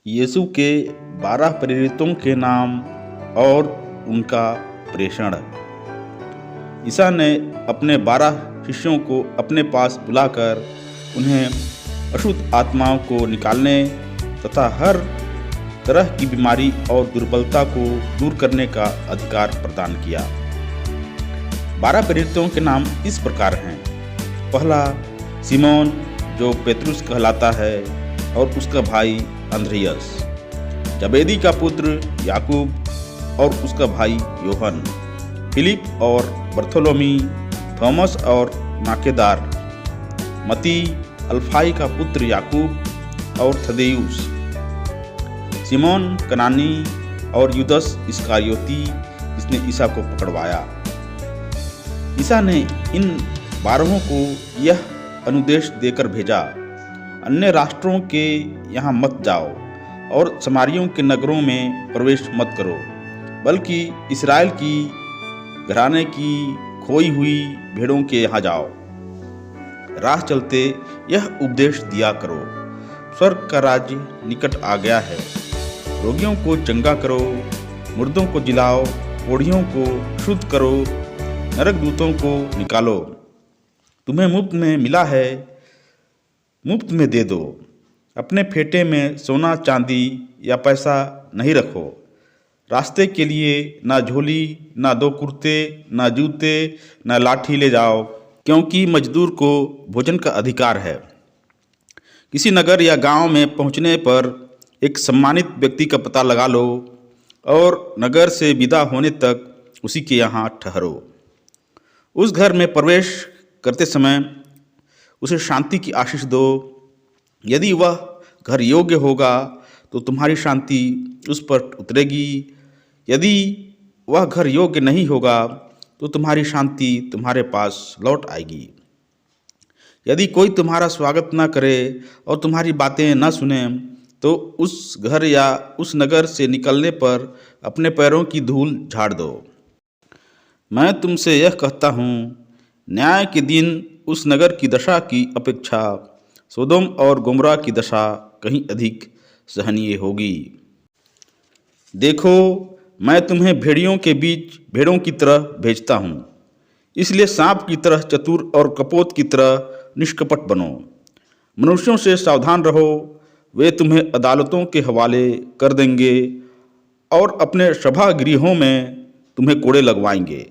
यीशु के 12 प्रेरितों के नाम और उनका प्रेषण। ईसा ने अपने 12 शिष्यों को अपने पास बुलाकर उन्हें अशुद्ध आत्माओं को निकालने तथा हर तरह की बीमारी और दुर्बलता को दूर करने का अधिकार प्रदान किया। 12 प्रेरितों के नाम इस प्रकार हैं। पहला, सिमोन जो पेतरुस कहलाता है और उसका भाई अंद्रियास, जबेदी का पुत्र याकूब और उसका भाई योहन, फिलिप और बर्थोलोमी, थॉमस और नाकेदार, मती, अल्फाई का पुत्र याकूब और थदेयुस, सिमोन कनानी और युदस इस्कारियोती जिसने ईसा को पकड़वाया। ईसा ने इन 12 को यह अनुदेश देकर भेजा, अन्य राष्ट्रों के यहाँ मत जाओ और समारियों के नगरों में प्रवेश मत करो, बल्कि इस्राएल की घराने की खोई हुई भेड़ों के यहाँ जाओ। राह चलते यह उपदेश दिया करो, स्वर्ग का राज्य निकट आ गया है। रोगियों को चंगा करो, मुर्दों को जिलाओ, कोढ़ियों को शुद्ध करो, नरक दूतों को निकालो। तुम्हें मुफ्त में मिला है, मुफ्त में दे दो। अपने फेटे में सोना चांदी या पैसा नहीं रखो। रास्ते के लिए ना झोली, ना 2 कुर्ते, ना जूते, ना लाठी ले जाओ, क्योंकि मजदूर को भोजन का अधिकार है। किसी नगर या गांव में पहुंचने पर एक सम्मानित व्यक्ति का पता लगा लो और नगर से विदा होने तक उसी के यहाँ ठहरो। उस घर में प्रवेश करते समय उसे शांति की आशीष दो। यदि वह घर योग्य होगा तो तुम्हारी शांति उस पर उतरेगी, यदि वह घर योग्य नहीं होगा तो तुम्हारी शांति तुम्हारे पास लौट आएगी। यदि कोई तुम्हारा स्वागत न करे और तुम्हारी बातें न सुने तो उस घर या उस नगर से निकलने पर अपने पैरों की धूल झाड़ दो। मैं तुमसे यह कहता हूँ, न्याय के दिन उस नगर की दशा की अपेक्षा सोदोम और गोमरा की दशा कहीं अधिक सहनीय होगी। देखो, मैं तुम्हें भेड़ियों के बीच भेड़ों की तरह भेजता हूँ, इसलिए सांप की तरह चतुर और कपोत की तरह निष्कपट बनो। मनुष्यों से सावधान रहो, वे तुम्हें अदालतों के हवाले कर देंगे और अपने सभागृहों में तुम्हें कोड़े लगवाएंगे।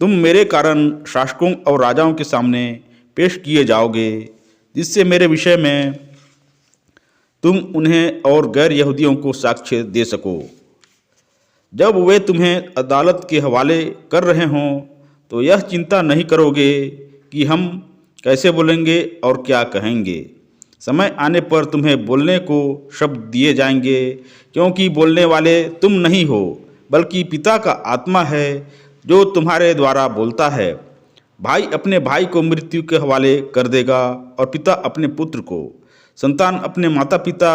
तुम मेरे कारण शासकों और राजाओं के सामने पेश किए जाओगे, जिससे मेरे विषय में तुम उन्हें और गैर यहूदियों को साक्ष्य दे सको। जब वे तुम्हें अदालत के हवाले कर रहे हों तो यह चिंता नहीं करोगे कि हम कैसे बोलेंगे और क्या कहेंगे। समय आने पर तुम्हें बोलने को शब्द दिए जाएंगे, क्योंकि बोलने वाले तुम नहीं हो, बल्कि पिता का आत्मा है जो तुम्हारे द्वारा बोलता है। भाई अपने भाई को मृत्यु के हवाले कर देगा और पिता अपने पुत्र को। संतान अपने माता पिता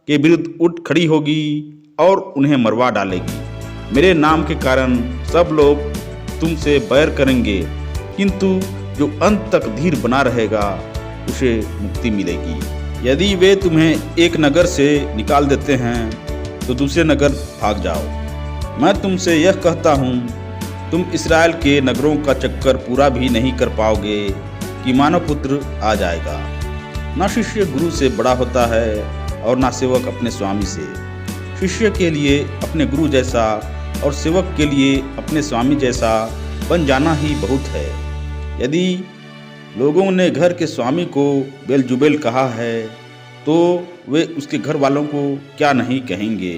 के विरुद्ध उठ खड़ी होगी और उन्हें मरवा डालेगी। मेरे नाम के कारण सब लोग तुमसे बैर करेंगे, किंतु जो अंत तक धीर बना रहेगा उसे मुक्ति मिलेगी। यदि वे तुम्हें एक नगर से निकाल देते हैं तो दूसरे नगर भाग जाओ। मैं तुमसे यह कहता हूँ, तुम इस्राएल के नगरों का चक्कर पूरा भी नहीं कर पाओगे कि मानव पुत्र आ जाएगा। ना शिष्य गुरु से बड़ा होता है और ना सेवक अपने स्वामी से। शिष्य के लिए अपने गुरु जैसा और सेवक के लिए अपने स्वामी जैसा बन जाना ही बहुत है। यदि लोगों ने घर के स्वामी को बेलजुबेल कहा है तो वे उसके घर वालों को क्या नहीं कहेंगे।